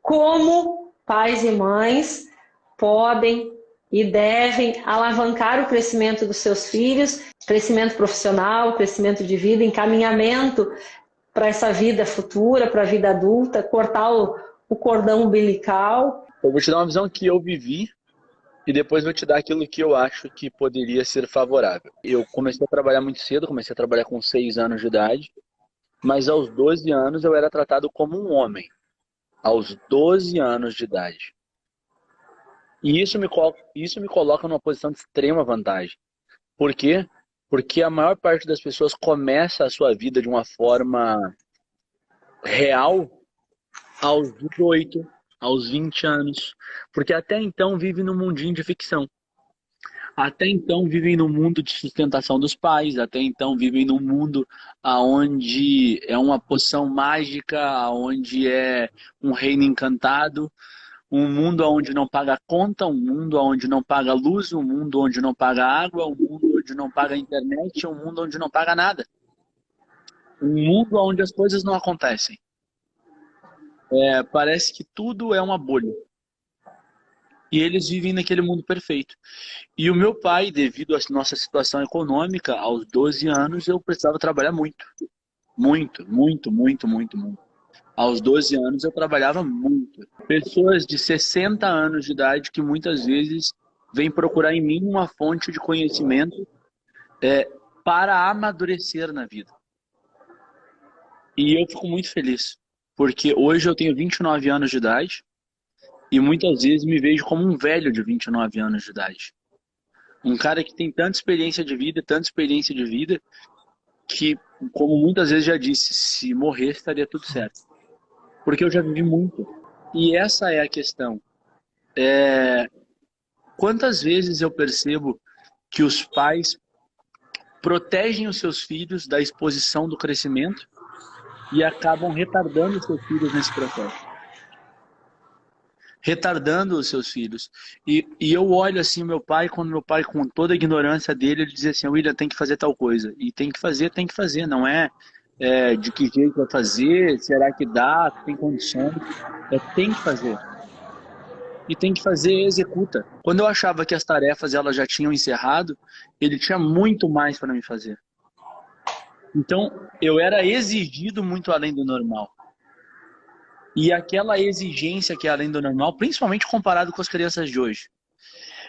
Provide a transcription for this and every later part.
como pais e mães podem e devem alavancar o crescimento dos seus filhos, crescimento profissional, crescimento de vida, encaminhamento para essa vida futura, para a vida adulta, cortar o cordão umbilical. Eu vou te dar uma visão que eu vivi e depois vou te dar aquilo que eu acho que poderia ser favorável. Eu comecei a trabalhar muito cedo, comecei a trabalhar com 6 anos de idade, mas aos 12 anos eu era tratado como um homem. Aos 12 anos de idade. E isso me coloca numa posição de extrema vantagem. Por quê? Porque a maior parte das pessoas começa a sua vida de uma forma real aos 18, aos 20 anos. Porque até então vive num mundinho de ficção. Até então vivem no mundo de sustentação dos pais, até então vivem num mundo onde é uma poção mágica, onde é um reino encantado, um mundo onde não paga conta, um mundo onde não paga luz, um mundo onde não paga água, um mundo onde não paga internet, um mundo onde não paga nada. Um mundo onde as coisas não acontecem. Parece que tudo é uma bolha. E eles vivem naquele mundo perfeito. E o meu pai, devido à nossa situação econômica, aos 12 anos eu precisava trabalhar muito. Muito, muito, muito, muito, muito. Aos 12 anos eu trabalhava muito. Pessoas de 60 anos de idade que muitas vezes vêm procurar em mim uma fonte de conhecimento para amadurecer na vida. E eu fico muito feliz, porque hoje eu tenho 29 anos de idade e muitas vezes me vejo como um velho de 29 anos de idade. Um cara que tem tanta experiência de vida, que, como muitas vezes já disse, se morrer estaria tudo certo. Porque eu já vivi muito. E essa é a questão. Quantas vezes eu percebo que os pais protegem os seus filhos da exposição do crescimento e acabam retardando os seus filhos nesse processo. Retardando os seus filhos. E eu olho assim meu pai, quando meu pai, com toda a ignorância dele, ele dizia assim: William, tem que fazer tal coisa. E tem que fazer. Não de que jeito vai fazer, será que dá, tem condições. Tem que fazer. E tem que fazer e executa. Quando eu achava que as tarefas elas já tinham encerrado, ele tinha muito mais para me fazer. Então, eu era exigido muito além do normal. E aquela exigência que é além do normal, principalmente comparado com as crianças de hoje,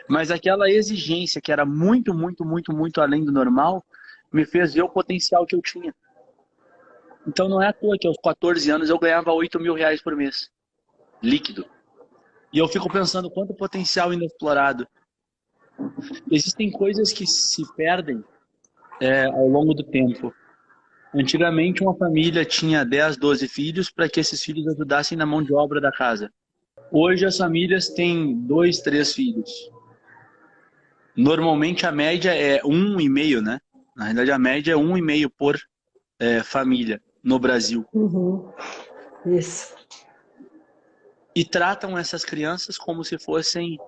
mas aquela exigência que era muito, muito, muito, muito além do normal, me fez ver o potencial que eu tinha. Então não é à toa que aos 14 anos eu ganhava 8 mil reais por mês, líquido. E eu fico pensando quanto potencial inexplorado. Existem coisas que se perdem ao longo do tempo. Antigamente uma família tinha 10, 12 filhos para que esses filhos ajudassem na mão de obra da casa. Hoje as famílias têm 2, 3 filhos. Normalmente a média é 1,5, né? Na realidade a média é 1,5 por família no Brasil. Uhum. Isso. E tratam essas crianças como se fossem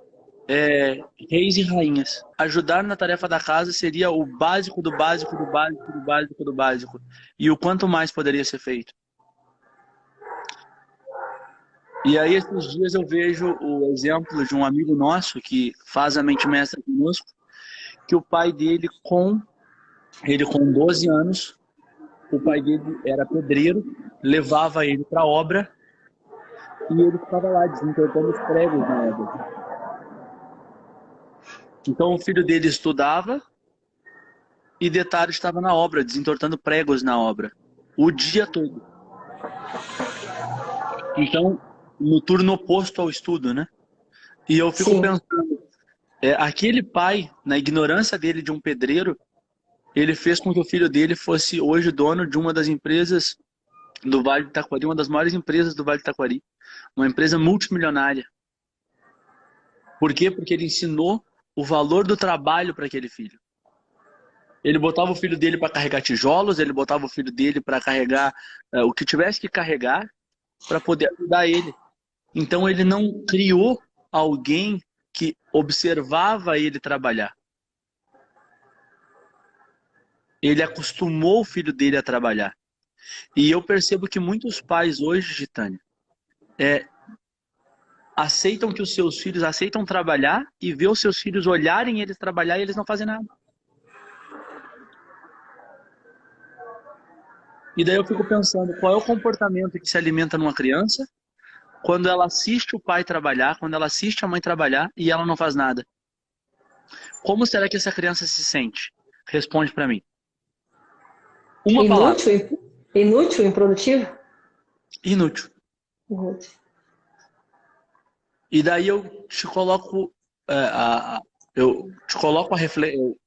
reis e rainhas. Ajudar na tarefa da casa seria o básico do básico do básico do básico do básico. E o quanto mais poderia ser feito. E aí esses dias eu vejo o exemplo de um amigo nosso que faz a mente mestra conosco, que o pai dele com 12 anos, o pai dele era pedreiro, levava ele para a obra e ele ficava lá desentortando os pregos na obra. Então o filho dele estudava e de tarde estava na obra, desentortando pregos na obra, o dia todo. Então, no turno oposto ao estudo, né? E eu fico Sim. pensando, aquele pai, na ignorância dele de um pedreiro, ele fez com que o filho dele fosse hoje dono de uma das empresas do Vale do Taquari, uma das maiores empresas do Vale do Taquari, uma empresa multimilionária. Por quê? Porque ele ensinou o valor do trabalho para aquele filho. Ele botava o filho dele para carregar tijolos, ele botava o filho dele para carregar o que tivesse que carregar para poder ajudar ele. Então ele não criou alguém que observava ele trabalhar. Ele acostumou o filho dele a trabalhar. E eu percebo que muitos pais hoje, Gitânia, aceitam que os seus filhos aceitam trabalhar e ver os seus filhos olharem eles trabalhar e eles não fazem nada. E daí eu fico pensando, qual é o comportamento que se alimenta numa criança quando ela assiste o pai trabalhar, quando ela assiste a mãe trabalhar e ela não faz nada? Como será que essa criança se sente? Responde para mim. Uma palavra. Inútil? Inútil, improdutivo? Inútil. Inútil. E daí eu te coloco, eu te coloco eu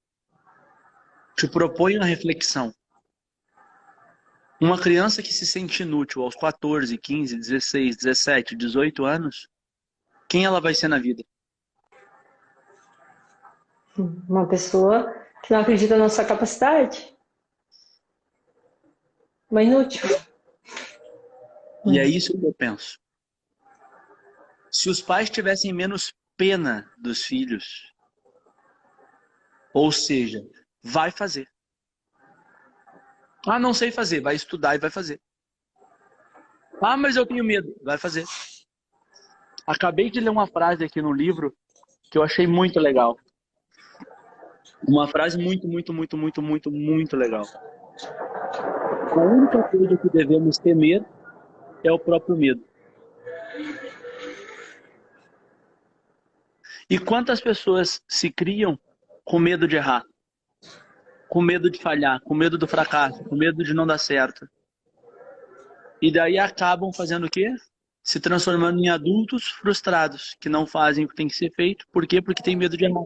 te proponho a reflexão. Uma criança que se sente inútil aos 14, 15, 16, 17, 18 anos, quem ela vai ser na vida? Uma pessoa que não acredita na sua capacidade. Uma inútil. E é isso que eu penso. Se os pais tivessem menos pena dos filhos, ou seja, vai fazer. Ah, não sei fazer, vai estudar e vai fazer. Ah, mas eu tenho medo, vai fazer. Acabei de ler uma frase aqui no livro que eu achei muito legal. Uma frase muito, muito, muito, muito, muito, muito legal. A única coisa que devemos temer é o próprio medo. E quantas pessoas se criam com medo de errar? Com medo de falhar, com medo do fracasso, com medo de não dar certo. E daí acabam fazendo o quê? Se transformando em adultos frustrados, que não fazem o que tem que ser feito. Por quê? Porque tem medo de errar.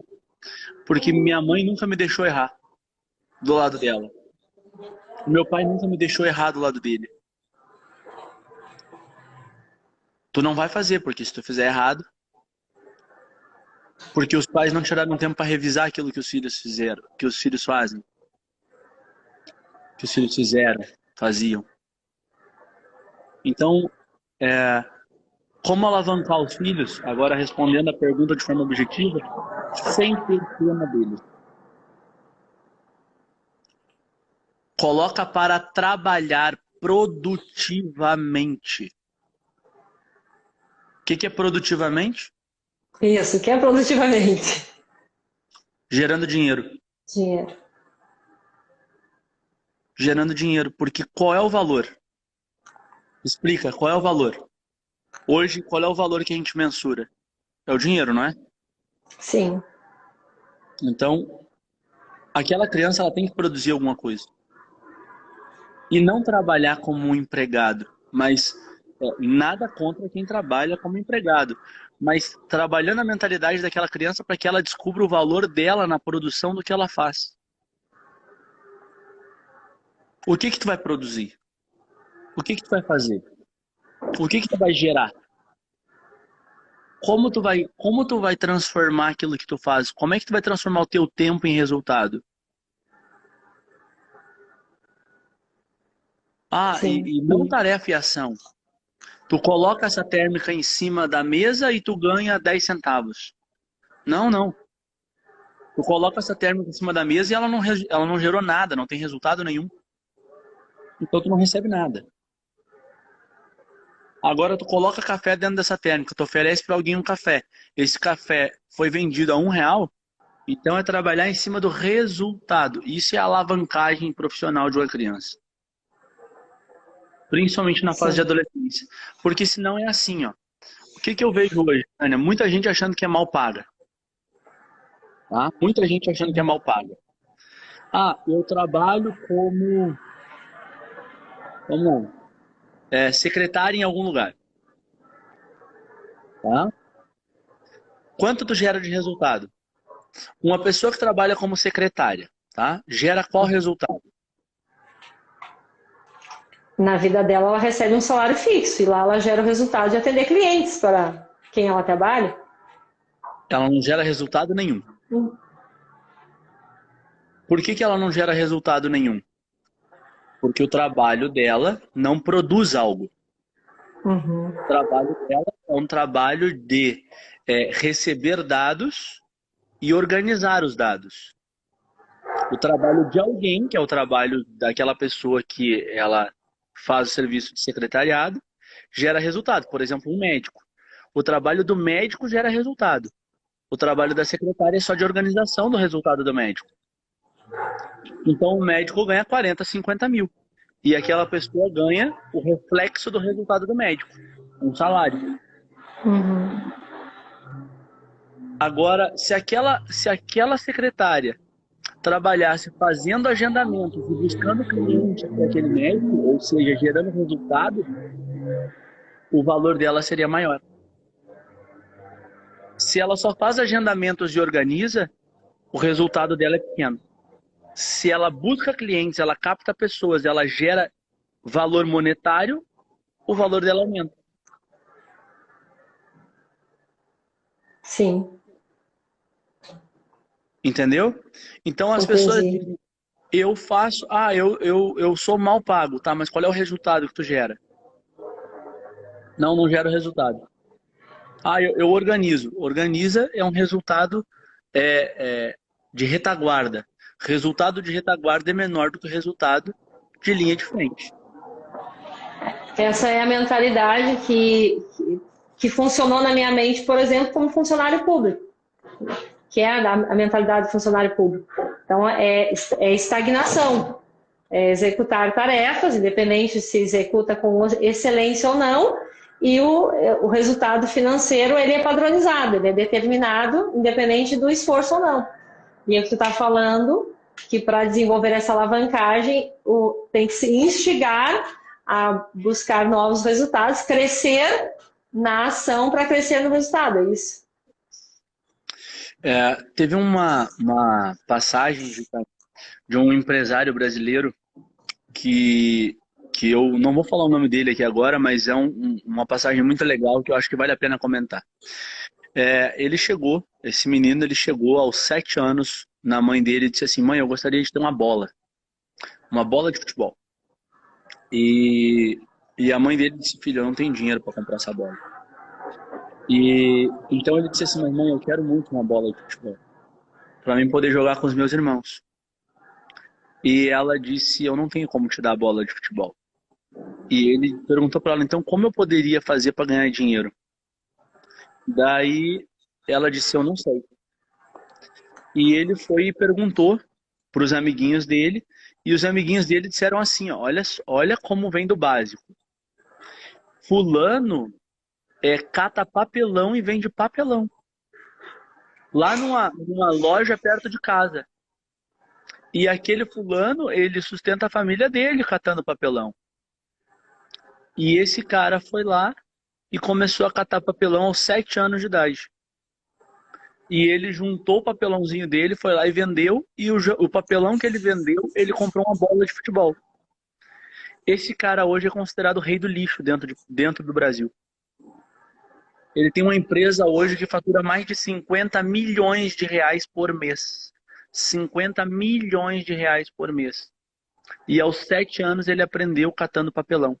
Porque minha mãe nunca me deixou errar do lado dela. Meu pai nunca me deixou errar do lado dele. Tu não vai fazer, porque se tu fizer errado, porque os pais não tiraram tempo para revisar aquilo que os filhos fizeram, que os filhos fazem, que os filhos fizeram, faziam. Então, como alavancar os filhos, agora respondendo a pergunta de forma objetiva, sem ter pena deles. Coloca para trabalhar produtivamente. O que é produtivamente? Isso, que é produtivamente? Gerando dinheiro. Dinheiro. Gerando dinheiro. Porque qual é o valor? Explica, qual é o valor? Hoje, qual é o valor que a gente mensura? É o dinheiro, não é? Sim. Então, aquela criança ela tem que produzir alguma coisa. E não trabalhar como um empregado. Mas nada contra quem trabalha como empregado. Mas trabalhando a mentalidade daquela criança para que ela descubra o valor dela na produção do que ela faz. O que tu vai produzir? O que tu vai fazer? O que tu vai gerar? Como tu vai transformar aquilo que tu faz? Como é que tu vai transformar o teu tempo em resultado? Ah, Sim. e não tarefa e ação. Tu coloca essa térmica em cima da mesa e tu ganha 10 centavos. Não, não. Tu coloca essa térmica em cima da mesa e ela não gerou nada, não tem resultado nenhum. Então tu não recebe nada. Agora tu coloca café dentro dessa térmica, tu oferece para alguém um café. Esse café foi vendido a R$ 1, então é trabalhar em cima do resultado. Isso é a alavancagem profissional de uma criança. Principalmente na fase de adolescência. Porque senão é assim, ó. O que eu vejo hoje, Tânia? Muita gente achando que é mal paga. Tá? Muita gente achando que é mal paga. Ah, eu trabalho como... Vamos lá. Secretária em algum lugar. Tá? Quanto tu gera de resultado? Uma pessoa que trabalha como secretária, tá? Gera qual resultado? Na vida dela, ela recebe um salário fixo e lá ela gera o resultado de atender clientes para quem ela trabalha. Ela não gera resultado nenhum. Por que ela não gera resultado nenhum? Porque o trabalho dela não produz algo. Uhum. O trabalho dela é um trabalho de receber dados e organizar os dados. O trabalho de alguém, que é o trabalho daquela pessoa que ela faz o serviço de secretariado, gera resultado. Por exemplo, um médico. O trabalho do médico gera resultado. O trabalho da secretária é só de organização do resultado do médico. Então o médico ganha 40, 50 mil. E aquela pessoa ganha o reflexo do resultado do médico, um salário. Uhum. Agora, se aquela secretária trabalhasse fazendo agendamentos e buscando clientes para aquele médico, ou seja, gerando resultado, o valor dela seria maior. Se ela só faz agendamentos e organiza, o resultado dela é pequeno. Se ela busca clientes, ela capta pessoas, ela gera valor monetário, o valor dela aumenta. Sim. Entendeu? Então as pessoas Entendi. dizem, eu faço, eu sou mal pago, tá? Mas qual é o resultado que tu gera? Não, não gera o resultado. Eu organizo. Organiza é um resultado de retaguarda. Resultado de retaguarda é menor do que o resultado de linha de frente. Essa é a mentalidade que funcionou na minha mente, por exemplo, como funcionário público, que é a mentalidade do funcionário público. Então, é estagnação. É executar tarefas, independente se executa com excelência ou não, e o resultado financeiro ele é padronizado, ele é determinado, independente do esforço ou não. E é o que tu está falando, que para desenvolver essa alavancagem, tem que se instigar a buscar novos resultados, crescer na ação para crescer no resultado, é isso? Teve uma passagem de um empresário brasileiro que eu não vou falar o nome dele aqui agora, mas é uma passagem muito legal que eu acho que vale a pena comentar. Esse menino, ele chegou aos 7 anos na mãe dele e disse assim, mãe, eu gostaria de ter uma bola de futebol. E a mãe dele disse, filho, eu não tenho dinheiro para comprar essa bola. E então ele disse assim, mas mãe, eu quero muito uma bola de futebol, para mim poder jogar com os meus irmãos. E ela disse, eu não tenho como te dar a bola de futebol. E ele perguntou para ela, então como eu poderia fazer para ganhar dinheiro? Daí ela disse, eu não sei. E ele foi e perguntou para os amiguinhos dele, e os amiguinhos dele disseram assim, ó, olha como vem do básico. Fulano cata papelão e vende papelão. Lá numa loja perto de casa. E aquele fulano, ele sustenta a família dele catando papelão. E esse cara foi lá e começou a catar papelão aos 7 anos de idade. E ele juntou o papelãozinho dele, foi lá e vendeu, e o papelão que ele vendeu, ele comprou uma bola de futebol. Esse cara hoje é considerado o rei do lixo dentro do Brasil. Ele tem uma empresa hoje que fatura mais de 50 milhões de reais por mês. 50 milhões de reais por mês. E aos 7 anos ele aprendeu catando papelão.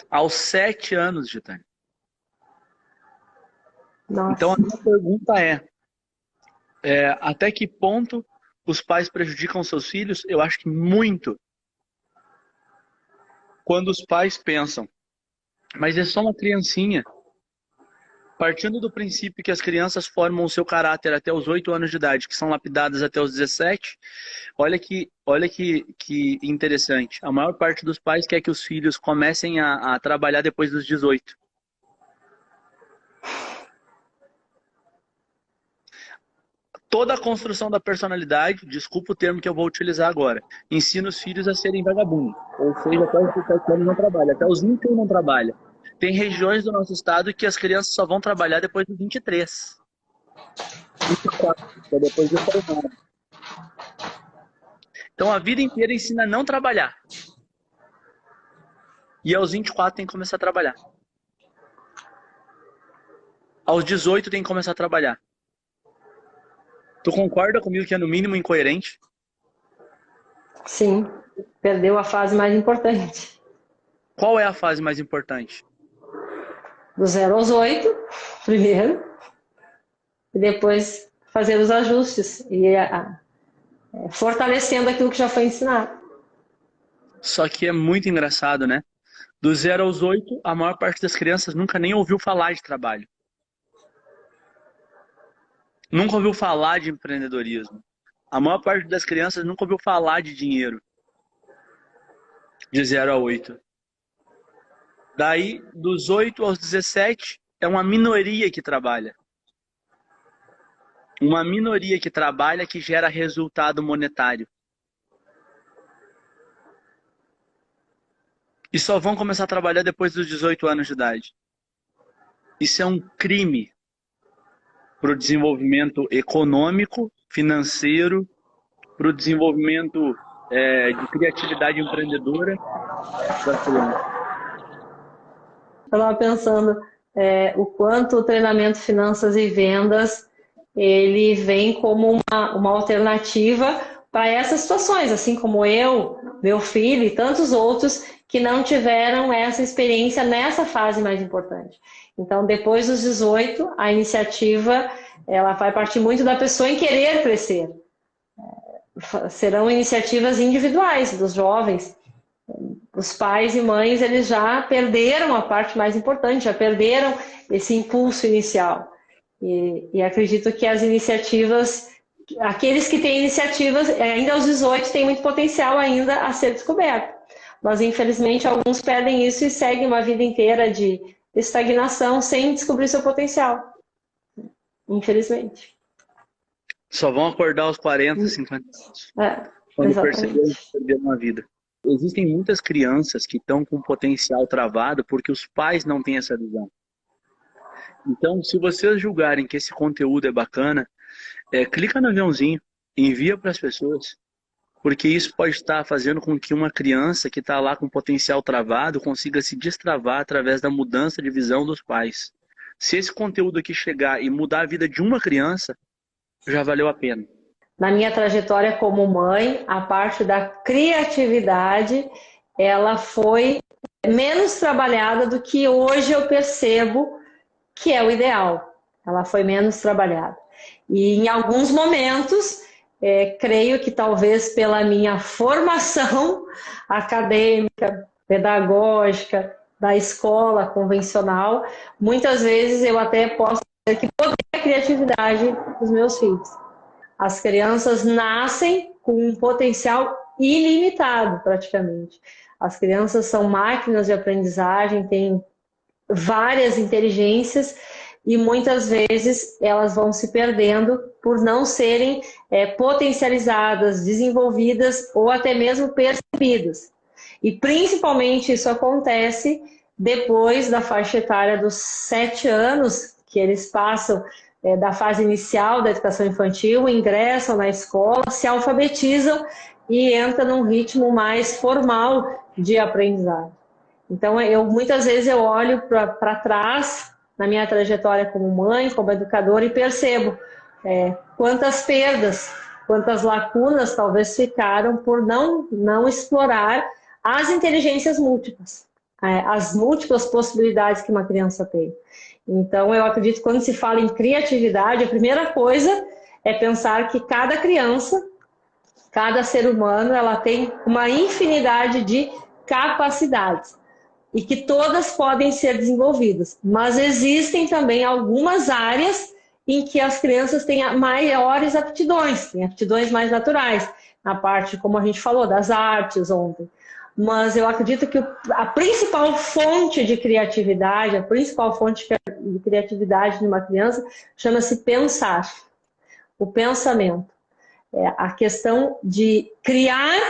Aos 7 anos, Gitane. Então a minha pergunta até que ponto os pais prejudicam seus filhos? Eu acho que muito. Quando os pais pensam, mas é só uma criancinha. Partindo do princípio que as crianças formam o seu caráter até os 8 anos de idade, que são lapidadas até os 17, olha que interessante. A maior parte dos pais quer que os filhos comecem a trabalhar depois dos 18. Toda a construção da personalidade, desculpa o termo que eu vou utilizar agora, ensina os filhos a serem vagabundos. Ou seja, até os 17 anos não trabalha, até os 21 não trabalha. Tem regiões do nosso estado que as crianças só vão trabalhar depois dos 23. 24, depois de formado. Então a vida inteira ensina a não trabalhar. E aos 24 tem que começar a trabalhar. Aos 18 tem que começar a trabalhar. Tu concorda comigo que é no mínimo incoerente? Sim, perdeu a fase mais importante. Qual é a fase mais importante? Do 0 aos 8, primeiro, e depois fazer os ajustes e fortalecendo aquilo que já foi ensinado. Só que é muito engraçado, né? Do 0 aos 8, a maior parte das crianças nunca nem ouviu falar de trabalho. Nunca ouviu falar de empreendedorismo. A maior parte das crianças nunca ouviu falar de dinheiro. De 0 a 8. Daí, dos 8 aos 17, é uma minoria que trabalha. Uma minoria que trabalha que gera resultado monetário. E só vão começar a trabalhar depois dos 18 anos de idade. Isso é um crime para o desenvolvimento econômico, financeiro, para o desenvolvimento de criatividade empreendedora das crianças. Eu estava pensando o quanto o treinamento Finanças e Vendas ele vem como uma alternativa para essas situações, assim como eu, meu filho e tantos outros que não tiveram essa experiência nessa fase mais importante. Então, depois dos 18, a iniciativa ela vai partir muito da pessoa em querer crescer. Serão iniciativas individuais dos jovens. Os pais e mães eles já perderam a parte mais importante, já perderam esse impulso inicial. E acredito que as iniciativas, aqueles que têm iniciativas, ainda aos 18, têm muito potencial ainda a ser descoberto. Mas, infelizmente, alguns perdem isso e seguem uma vida inteira de estagnação sem descobrir seu potencial. Infelizmente. Só vão acordar aos 40, 50 anos. Quando perceberem que perderam a vida. Existem muitas crianças que estão com potencial travado porque os pais não têm essa visão. Então, se vocês julgarem que esse conteúdo é bacana, clica no aviãozinho, envia para as pessoas. Porque isso pode estar fazendo com que uma criança que está lá com potencial travado consiga se destravar através da mudança de visão dos pais. Se esse conteúdo aqui chegar e mudar a vida de uma criança, já valeu a pena. Na minha trajetória como mãe, a parte da criatividade, ela foi menos trabalhada do que hoje eu percebo que é o ideal. Ela foi menos trabalhada. E em alguns momentos, creio que talvez pela minha formação acadêmica, pedagógica, da escola convencional, muitas vezes eu até posso dizer que podei a criatividade dos meus filhos. As crianças nascem com um potencial ilimitado, praticamente. As crianças são máquinas de aprendizagem, têm várias inteligências e muitas vezes elas vão se perdendo por não serem potencializadas, desenvolvidas ou até mesmo percebidas. E principalmente isso acontece depois da faixa etária dos 7 anos, que eles passam da fase inicial da educação infantil, ingressam na escola, se alfabetizam e entram num ritmo mais formal de aprendizagem. Então, muitas vezes eu olho para trás, na minha trajetória como mãe, como educadora, e percebo quantas perdas, quantas lacunas talvez ficaram por não explorar as inteligências múltiplas, as múltiplas possibilidades que uma criança tem. Então, eu acredito que quando se fala em criatividade, a primeira coisa é pensar que cada criança, cada ser humano, ela tem uma infinidade de capacidades e que todas podem ser desenvolvidas. Mas existem também algumas áreas em que as crianças têm maiores aptidões, têm aptidões mais naturais, na parte, como a gente falou, das artes ontem. Mas eu acredito que a principal fonte de criatividade, a principal fonte de criatividade de uma criança chama-se pensar. O pensamento. A questão de criar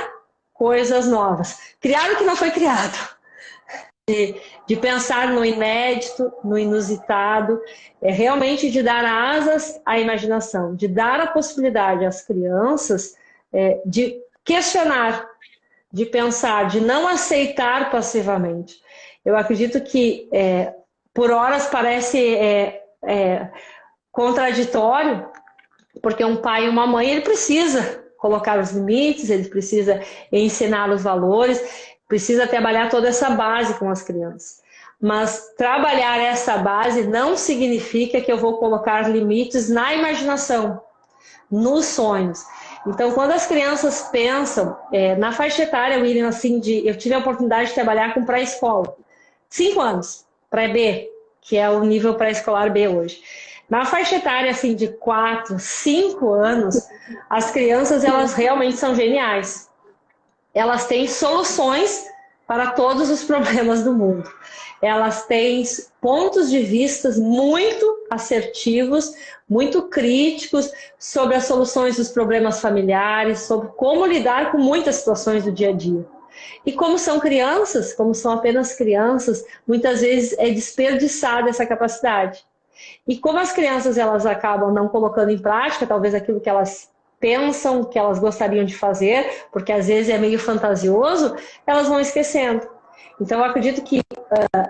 coisas novas. Criar o que não foi criado. De pensar no inédito, no inusitado. Realmente de dar asas à imaginação. De dar a possibilidade às crianças de questionar, de pensar, de não aceitar passivamente. Eu acredito que, por horas, parece contraditório, porque um pai e uma mãe, ele precisa colocar os limites, ele precisa ensinar os valores, precisa trabalhar toda essa base com as crianças. Mas trabalhar essa base não significa que eu vou colocar limites na imaginação, nos sonhos. Então, quando as crianças pensam, na faixa etária, William, assim, eu tive a oportunidade de trabalhar com pré-escola. 5 anos, pré-B, que é o nível pré-escolar B hoje. Na faixa etária, assim, de 4, 5 anos, as crianças, elas realmente são geniais. Elas têm soluções para todos os problemas do mundo. Elas têm pontos de vista muito assertivos, muito críticos sobre as soluções dos problemas familiares, sobre como lidar com muitas situações do dia a dia. E como são crianças, como são apenas crianças, muitas vezes é desperdiçada essa capacidade. E como as crianças elas acabam não colocando em prática, talvez aquilo que elas pensam, que elas gostariam de fazer, porque às vezes é meio fantasioso, elas vão esquecendo. Então eu acredito que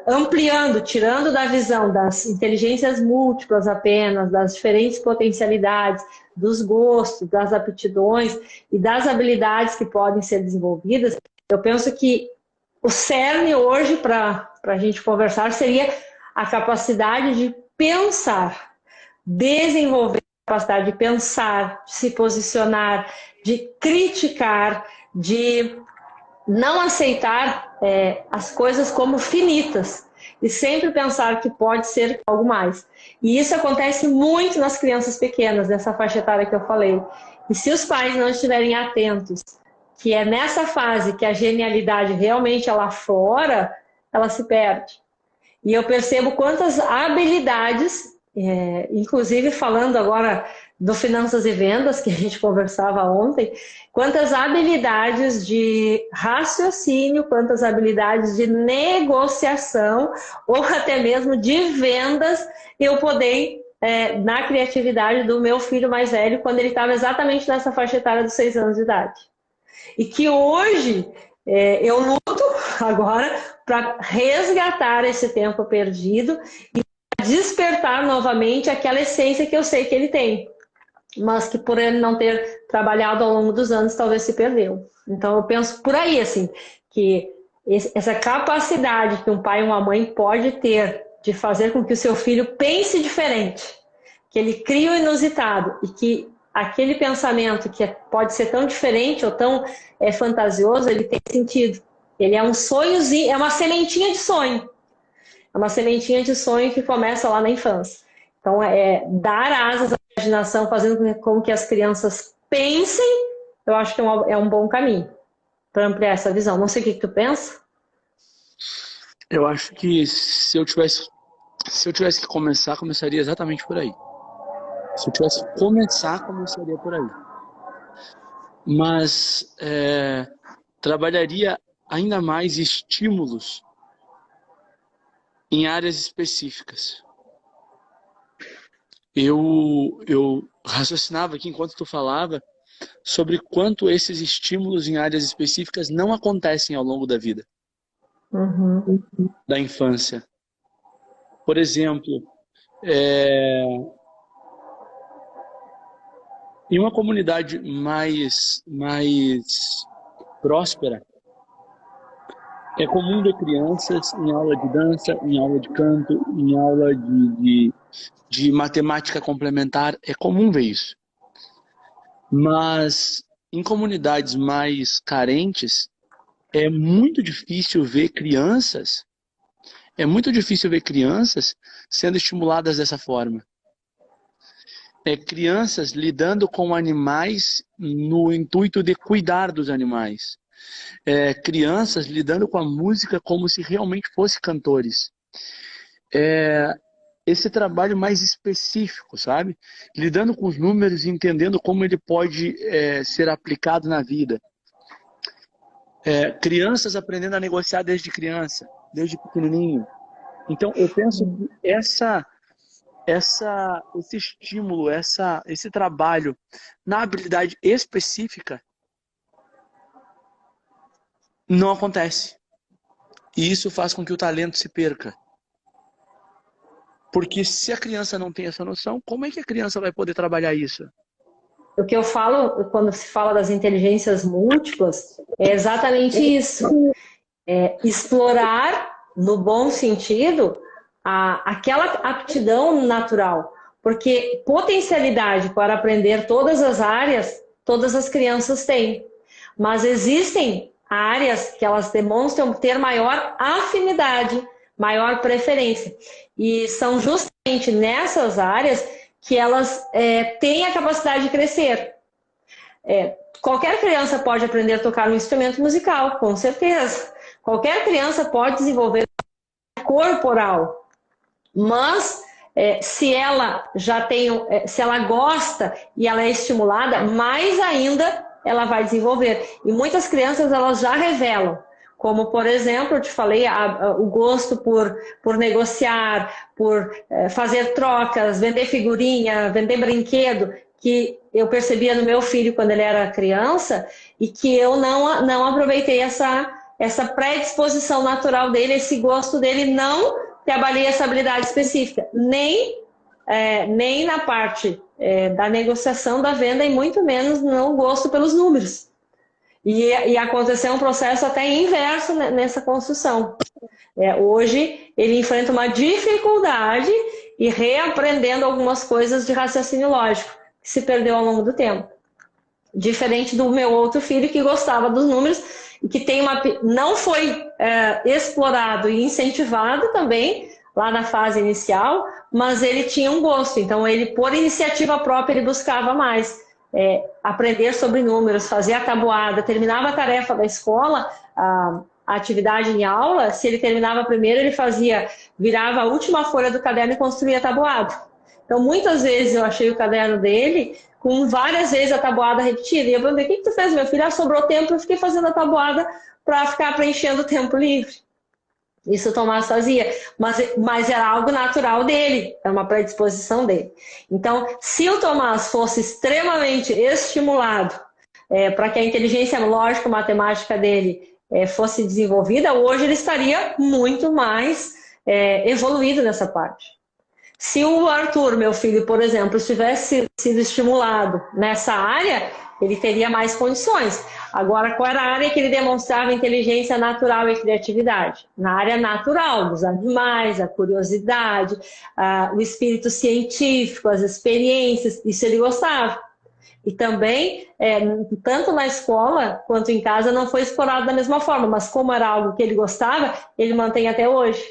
ampliando, tirando da visão das inteligências múltiplas apenas, das diferentes potencialidades, dos gostos, das aptidões e das habilidades que podem ser desenvolvidas, eu penso que o cerne hoje para a gente conversar seria a capacidade de pensar, desenvolver a capacidade de pensar, de se posicionar, de criticar, de não aceitar as coisas como finitas e sempre pensar que pode ser algo mais. E isso acontece muito nas crianças pequenas, nessa faixa etária que eu falei. E se os pais não estiverem atentos, que é nessa fase que a genialidade realmente ela aflora, ela se perde. E eu percebo quantas habilidades, inclusive falando agora do Finanças e Vendas, que a gente conversava ontem, quantas habilidades de raciocínio, quantas habilidades de negociação, ou até mesmo de vendas, eu podei, na criatividade do meu filho mais velho, quando ele estava exatamente nessa faixa etária dos 6 anos de idade. E que hoje eu luto agora para resgatar esse tempo perdido e despertar novamente aquela essência que eu sei que ele tem, mas que por ele não ter trabalhado ao longo dos anos talvez se perdeu. Então eu penso por aí, assim, que essa capacidade que um pai e uma mãe pode ter de fazer com que o seu filho pense diferente, que ele crie o inusitado e que aquele pensamento que pode ser tão diferente ou tão fantasioso, ele tem sentido. Ele é um sonhozinho, é uma sementinha de sonho. É uma sementinha de sonho que começa lá na infância. Então, dar asas à imaginação, fazendo com que as crianças pensem, eu acho que é um bom caminho para ampliar essa visão. Não sei o que tu pensa. Eu acho que se eu tivesse que começar, começaria exatamente por aí. Se eu tivesse que começar, começaria por aí. Mas trabalharia ainda mais estímulos em áreas específicas. Eu raciocinava aqui enquanto tu falava sobre quanto esses estímulos em áreas específicas não acontecem ao longo da vida, da infância. Por exemplo, em uma comunidade mais próspera, é comum ver crianças em aula de dança, em aula de canto, em aula de matemática complementar. É comum ver isso. Mas em comunidades mais carentes, é muito difícil ver crianças sendo estimuladas dessa forma. Crianças lidando com animais no intuito de cuidar dos animais. Crianças lidando com a música como se realmente fossem cantores. Esse trabalho mais específico, sabe? Lidando com os números e entendendo como ele pode ser aplicado na vida. Crianças aprendendo a negociar desde criança, desde pequenininho. Então, eu penso que esse estímulo, esse trabalho na habilidade específica não acontece. E isso faz com que o talento se perca. Porque se a criança não tem essa noção, como é que a criança vai poder trabalhar isso? O que eu falo, quando se fala das inteligências múltiplas, é exatamente isso. Explorar, no bom sentido, aquela aptidão natural. Porque potencialidade para aprender todas as áreas, todas as crianças têm. Mas existem áreas que elas demonstram ter maior afinidade, maior preferência. E são justamente nessas áreas que elas têm a capacidade de crescer. Qualquer criança pode aprender a tocar um instrumento musical, com certeza. Qualquer criança pode desenvolver corporal. Mas se ela já tem, se ela gosta e ela é estimulada, mais ainda ela vai desenvolver. E muitas crianças elas já revelam, como por exemplo, eu te falei, o gosto por negociar, por fazer trocas, vender figurinha, vender brinquedo, que eu percebia no meu filho quando ele era criança e que eu não aproveitei essa predisposição natural dele, esse gosto dele, não trabalhei essa habilidade específica, nem na parte da negociação, da venda e muito menos no gosto pelos números. E aconteceu um processo até inverso nessa construção. Hoje ele enfrenta uma dificuldade e reaprendendo algumas coisas de raciocínio lógico, que se perdeu ao longo do tempo. Diferente do meu outro filho que gostava dos números e que não foi explorado e incentivado também lá na fase inicial, mas ele tinha um gosto. Então ele, por iniciativa própria, ele buscava mais aprender sobre números, fazer a tabuada, terminava a tarefa da escola, a atividade em aula, se ele terminava primeiro, ele virava a última folha do caderno e construía a tabuada. Então muitas vezes eu achei o caderno dele com várias vezes a tabuada repetida. E eu perguntei, o que tu fez, meu filho? Sobrou tempo, eu fiquei fazendo a tabuada para ficar preenchendo o tempo livre. Isso o Tomás fazia, mas era algo natural dele, era uma predisposição dele. Então, se o Tomás fosse extremamente estimulado para que a inteligência lógico-matemática dele fosse desenvolvida, hoje ele estaria muito mais evoluído nessa parte. Se o Arthur, meu filho, por exemplo, tivesse sido estimulado nessa área, ele teria mais condições. Agora, qual era a área que ele demonstrava inteligência natural e criatividade? Na área natural, dos animais, a curiosidade, o espírito científico, as experiências, isso ele gostava. E também, tanto na escola quanto em casa, não foi explorado da mesma forma, mas como era algo que ele gostava, ele mantém até hoje.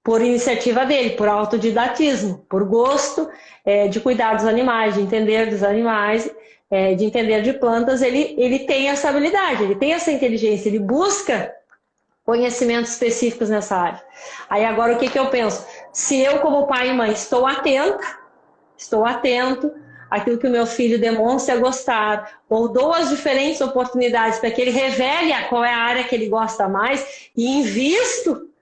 Por iniciativa dele, por autodidatismo, por gosto de cuidar dos animais, de entender dos animais, de entender de plantas, ele tem essa habilidade, ele tem essa inteligência, ele busca conhecimentos específicos nessa área. Aí agora o que eu penso? Se eu como pai e mãe estou atento àquilo que o meu filho demonstra gostar, ou dou as diferentes oportunidades para que ele revele qual é a área que ele gosta mais e invisto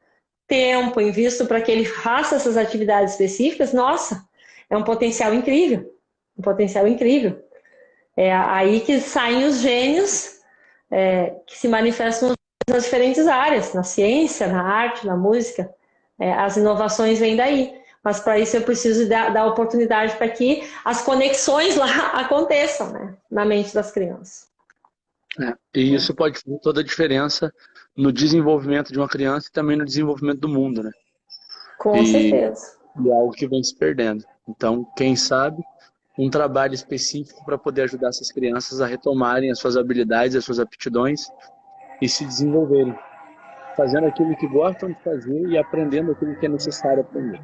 para que ele faça essas atividades específicas, nossa, é um potencial incrível. Um potencial incrível. É aí que saem os gênios que se manifestam nas diferentes áreas, na ciência, na arte, na música. As inovações vêm daí. Mas para isso eu preciso dar oportunidade para que as conexões lá aconteçam, né, na mente das crianças. E isso pode fazer toda a diferença no desenvolvimento de uma criança e também no desenvolvimento do mundo, né? Com certeza. E é algo que vem se perdendo. Então, quem sabe, um trabalho específico para poder ajudar essas crianças a retomarem as suas habilidades, as suas aptidões e se desenvolverem, fazendo aquilo que gostam de fazer e aprendendo aquilo que é necessário aprender.